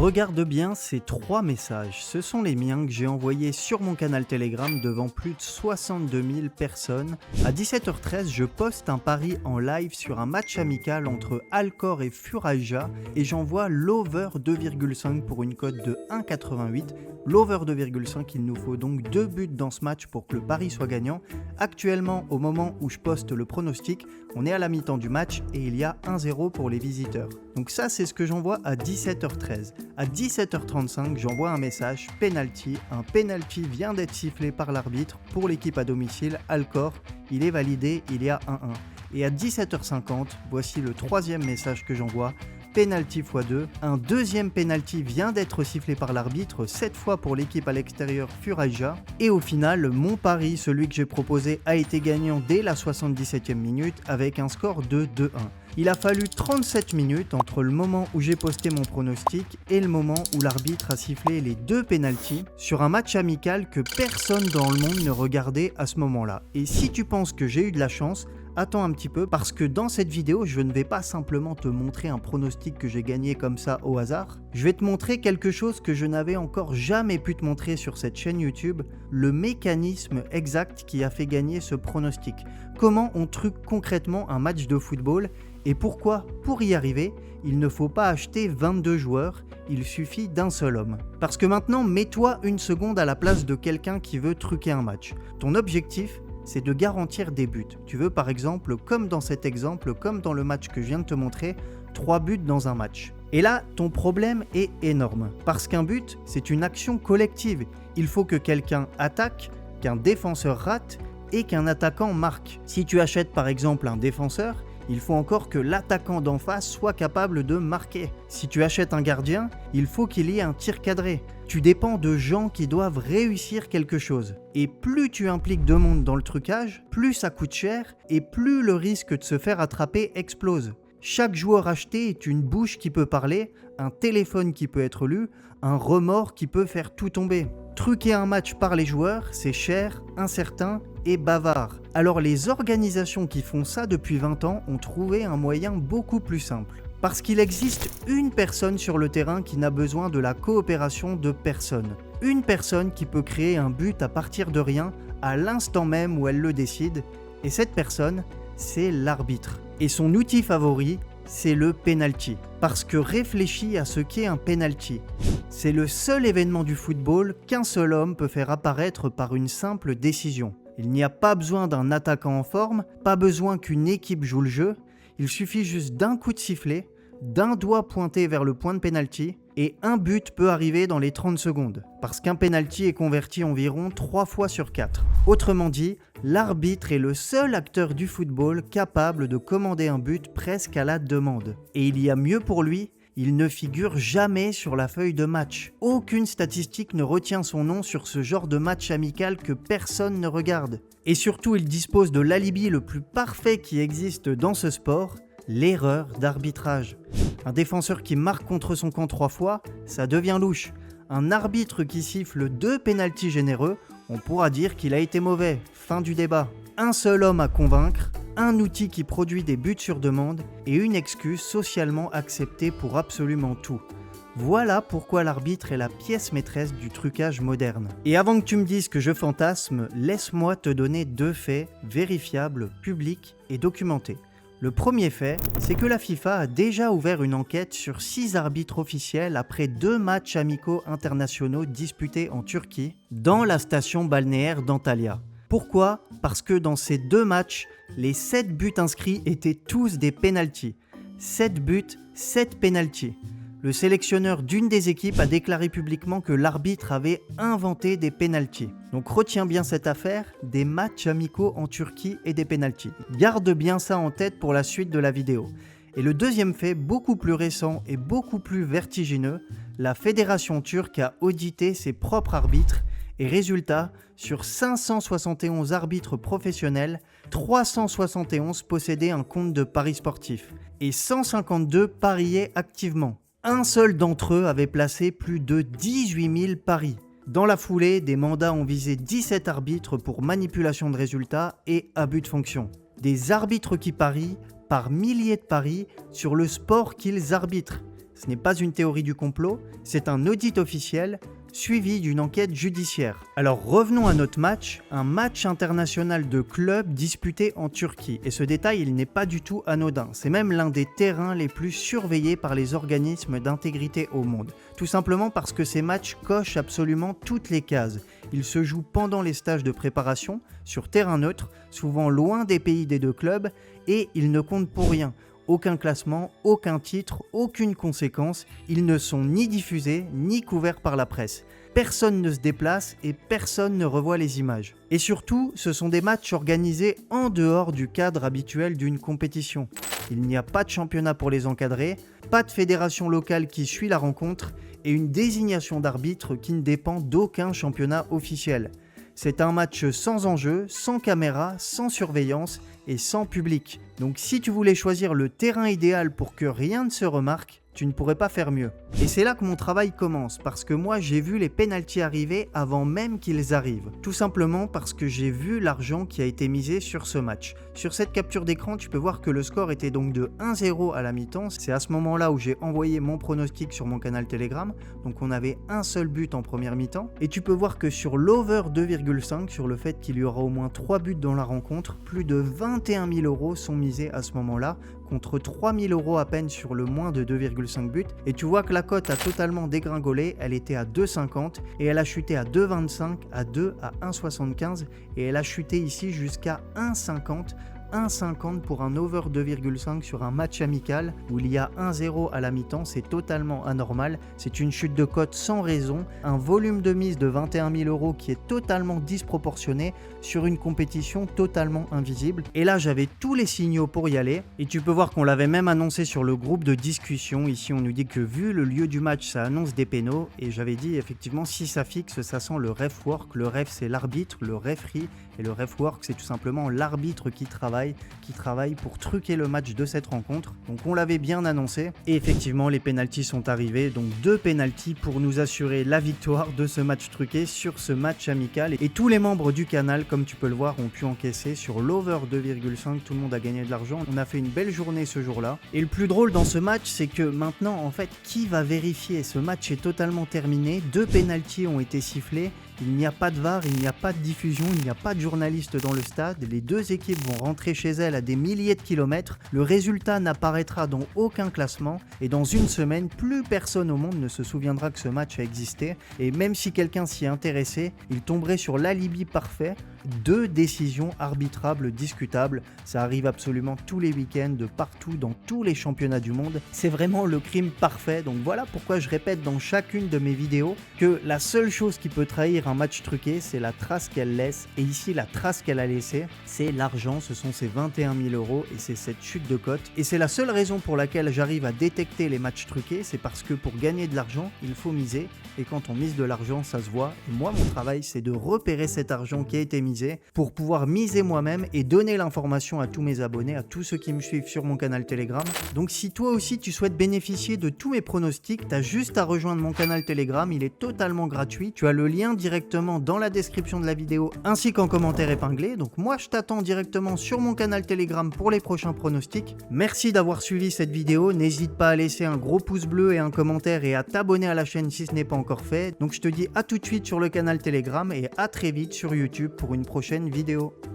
Regarde bien ces 3 messages, ce sont les miens que j'ai envoyés sur mon canal Telegram devant plus de 62 000 personnes. À 17h13, je poste un pari en live sur un match amical entre Alcor et Furaja et j'envoie l'over 2,5 pour une cote de 1,88. L'over 2,5, il nous faut donc 2 buts dans ce match pour que le pari soit gagnant. Actuellement, au moment où je poste le pronostic, on est à la mi-temps du match et il y a 1-0 pour les visiteurs. Donc ça, c'est ce que j'envoie à 17h13. À 17h35, j'envoie un message penalty. Un penalty vient d'être sifflé par l'arbitre pour l'équipe à domicile, Alcor. Il est validé, il y a 1-1. Et à 17h50, voici le 3e message que j'envoie. Penalty x2. Un deuxième penalty vient d'être sifflé par l'arbitre, cette fois pour l'équipe à l'extérieur Furaja. Et au final, mon pari, celui que j'ai proposé, a été gagnant dès la 77e minute avec un score de 2-1. Il a fallu 37 minutes entre le moment où j'ai posté mon pronostic et le moment où l'arbitre a sifflé les 2 pénaltys sur un match amical que personne dans le monde ne regardait à ce moment-là. Et si tu penses que j'ai eu de la chance, attends un petit peu parce que dans cette vidéo, je ne vais pas simplement te montrer un pronostic que j'ai gagné comme ça au hasard. Je vais te montrer quelque chose que je n'avais encore jamais pu te montrer sur cette chaîne YouTube, le mécanisme exact qui a fait gagner ce pronostic. Comment on truque concrètement un match de football et pourquoi, pour y arriver, il ne faut pas acheter 22 joueurs, il suffit d'un seul homme. Parce que maintenant, mets-toi une seconde à la place de quelqu'un qui veut truquer un match. Ton objectif, c'est de garantir des buts. Tu veux par exemple, comme dans cet exemple, comme dans le match que je viens de te montrer, 3 buts dans un match. Et là, ton problème est énorme. Parce qu'un but, c'est une action collective. Il faut que quelqu'un attaque, qu'un défenseur rate et qu'un attaquant marque. Si tu achètes par exemple un défenseur, il faut encore que l'attaquant d'en face soit capable de marquer. Si tu achètes un gardien, il faut qu'il y ait un tir cadré. Tu dépends de gens qui doivent réussir quelque chose. Et plus tu impliques de monde dans le trucage, plus ça coûte cher et plus le risque de se faire attraper explose. Chaque joueur acheté est une bouche qui peut parler, un téléphone qui peut être lu, un remords qui peut faire tout tomber. Truquer un match par les joueurs, c'est cher, incertain et bavard. Alors les organisations qui font ça depuis 20 ans ont trouvé un moyen beaucoup plus simple. Parce qu'il existe une personne sur le terrain qui n'a besoin de la coopération de personne. Une personne qui peut créer un but à partir de rien, à l'instant même où elle le décide. Et cette personne, c'est l'arbitre. Et son outil favori, c'est le penalty. Parce que réfléchis à ce qu'est un penalty. C'est le seul événement du football qu'un seul homme peut faire apparaître par une simple décision. Il n'y a pas besoin d'un attaquant en forme, pas besoin qu'une équipe joue le jeu. Il suffit juste d'un coup de sifflet, d'un doigt pointé vers le point de penalty et un but peut arriver dans les 30 secondes. Parce qu'un penalty est converti environ 3 fois sur 4. Autrement dit, l'arbitre est le seul acteur du football capable de commander un but presque à la demande. Et il y a mieux pour lui, il ne figure jamais sur la feuille de match. Aucune statistique ne retient son nom sur ce genre de match amical que personne ne regarde. Et surtout, il dispose de l'alibi le plus parfait qui existe dans ce sport, l'erreur d'arbitrage. Un défenseur qui marque contre son camp 3 fois, ça devient louche. Un arbitre qui siffle 2 pénaltys généreux, on pourra dire qu'il a été mauvais. Fin du débat. Un seul homme à convaincre, un outil qui produit des buts sur demande et une excuse socialement acceptée pour absolument tout. Voilà pourquoi l'arbitre est la pièce maîtresse du trucage moderne. Et avant que tu me dises que je fantasme, laisse-moi te donner 2 faits vérifiables, publics et documentés. Le premier fait, c'est que la FIFA a déjà ouvert une enquête sur 6 arbitres officiels après 2 matchs amicaux internationaux disputés en Turquie, dans la station balnéaire d'Antalya. Pourquoi ? Parce que dans ces 2 matchs, les 7 buts inscrits étaient tous des pénaltys. 7 buts, 7 pénaltys. Le sélectionneur d'une des équipes a déclaré publiquement que l'arbitre avait inventé des pénaltys. Donc retiens bien cette affaire, des matchs amicaux en Turquie et des pénaltys. Garde bien ça en tête pour la suite de la vidéo. Et le deuxième fait, beaucoup plus récent et beaucoup plus vertigineux, la fédération turque a audité ses propres arbitres et résultat, sur 571 arbitres professionnels, 371 possédaient un compte de paris sportif et 152 pariaient activement. Un seul d'entre eux avait placé plus de 18 000 paris. Dans la foulée, des mandats ont visé 17 arbitres pour manipulation de résultats et abus de fonction. Des arbitres qui parient par milliers de paris sur le sport qu'ils arbitrent. Ce n'est pas une théorie du complot, c'est un audit officiel suivi d'une enquête judiciaire. Alors revenons à notre match, un match international de club disputé en Turquie. Et ce détail, il n'est pas du tout anodin. C'est même l'un des terrains les plus surveillés par les organismes d'intégrité au monde. Tout simplement parce que ces matchs cochent absolument toutes les cases. Ils se jouent pendant les stages de préparation, sur terrain neutre, souvent loin des pays des deux clubs, et ils ne comptent pour rien. Aucun classement, aucun titre, aucune conséquence, ils ne sont ni diffusés ni couverts par la presse. Personne ne se déplace et personne ne revoit les images. Et surtout, ce sont des matchs organisés en dehors du cadre habituel d'une compétition. Il n'y a pas de championnat pour les encadrer, pas de fédération locale qui suit la rencontre et une désignation d'arbitre qui ne dépend d'aucun championnat officiel. C'est un match sans enjeu, sans caméra, sans surveillance et sans public. Donc si tu voulais choisir le terrain idéal pour que rien ne se remarque, tu ne pourrais pas faire mieux. Et c'est là que mon travail commence, parce que moi j'ai vu les pénaltys arriver avant même qu'ils arrivent. Tout simplement parce que j'ai vu l'argent qui a été misé sur ce match. Sur cette capture d'écran, tu peux voir que le score était donc de 1-0 à la mi-temps. C'est à ce moment-là où j'ai envoyé mon pronostic sur mon canal Telegram. Donc on avait un seul but en première mi-temps. Et tu peux voir que sur l'over 2,5, sur le fait qu'il y aura au moins 3 buts dans la rencontre, plus de 21 000 € sont misés à ce moment-là, contre 3 000 € à peine sur le moins de 2,5 buts. Et tu vois que la cote a totalement dégringolé, elle était à 2,50 et elle a chuté à 2,25, à 2, à 1,75 et elle a chuté ici jusqu'à 1,50. 1,50 pour un over 2,5 sur un match amical où il y a 1-0 à la mi-temps, c'est totalement anormal, c'est une chute de cote sans raison, un volume de mise de 21 000 € qui est totalement disproportionné sur une compétition totalement invisible. Et là j'avais tous les signaux pour y aller et tu peux voir qu'on l'avait même annoncé sur le groupe de discussion. Ici on nous dit que vu le lieu du match ça annonce des pénaux et j'avais dit effectivement si ça fixe ça sent le ref work. Le ref c'est l'arbitre, le referee et le ref work c'est tout simplement l'arbitre qui travaille pour truquer le match de cette rencontre. Donc on l'avait bien annoncé et effectivement les pénaltys sont arrivés, donc 2 pénaltys pour nous assurer la victoire de ce match truqué sur ce match amical et tous les membres du canal comme tu peux le voir ont pu encaisser sur l'over 2,5, tout le monde a gagné de l'argent, on a fait une belle journée ce jour-là. Et le plus drôle dans ce match c'est que maintenant en fait qui va vérifier? Ce match est totalement terminé, 2 pénaltys ont été sifflés. Il n'y a pas de VAR, il n'y a pas de diffusion, il n'y a pas de journaliste dans le stade. Les deux équipes vont rentrer chez elles à des milliers de kilomètres. Le résultat n'apparaîtra dans aucun classement. Et dans une semaine, plus personne au monde ne se souviendra que ce match a existé. Et même si quelqu'un s'y intéressait, il tomberait sur l'alibi parfait. 2 décisions arbitrables discutables. Ça arrive absolument tous les week-ends, de partout, dans tous les championnats du monde. C'est vraiment le crime parfait. Donc voilà pourquoi je répète dans chacune de mes vidéos que la seule chose qui peut trahir un match truqué, c'est la trace qu'elle laisse. Et ici, la trace qu'elle a laissée, c'est l'argent. Ce sont ces 21 000 € et c'est cette chute de cote. Et c'est la seule raison pour laquelle j'arrive à détecter les matchs truqués. C'est parce que pour gagner de l'argent, il faut miser. Et quand on mise de l'argent, ça se voit. Et moi, mon travail, c'est de repérer cet argent qui a été misé pour pouvoir miser moi-même et donner l'information à tous mes abonnés, à tous ceux qui me suivent sur mon canal Telegram. Donc si toi aussi tu souhaites bénéficier de tous mes pronostics, tu as juste à rejoindre mon canal Telegram, il est totalement gratuit. Tu as le lien directement dans la description de la vidéo ainsi qu'en commentaire épinglé. Donc moi je t'attends directement sur mon canal Telegram pour les prochains pronostics. Merci d'avoir suivi cette vidéo, n'hésite pas à laisser un gros pouce bleu et un commentaire et à t'abonner à la chaîne si ce n'est pas encore fait. Donc je te dis à tout de suite sur le canal Telegram et à très vite sur YouTube pour une prochaine vidéo.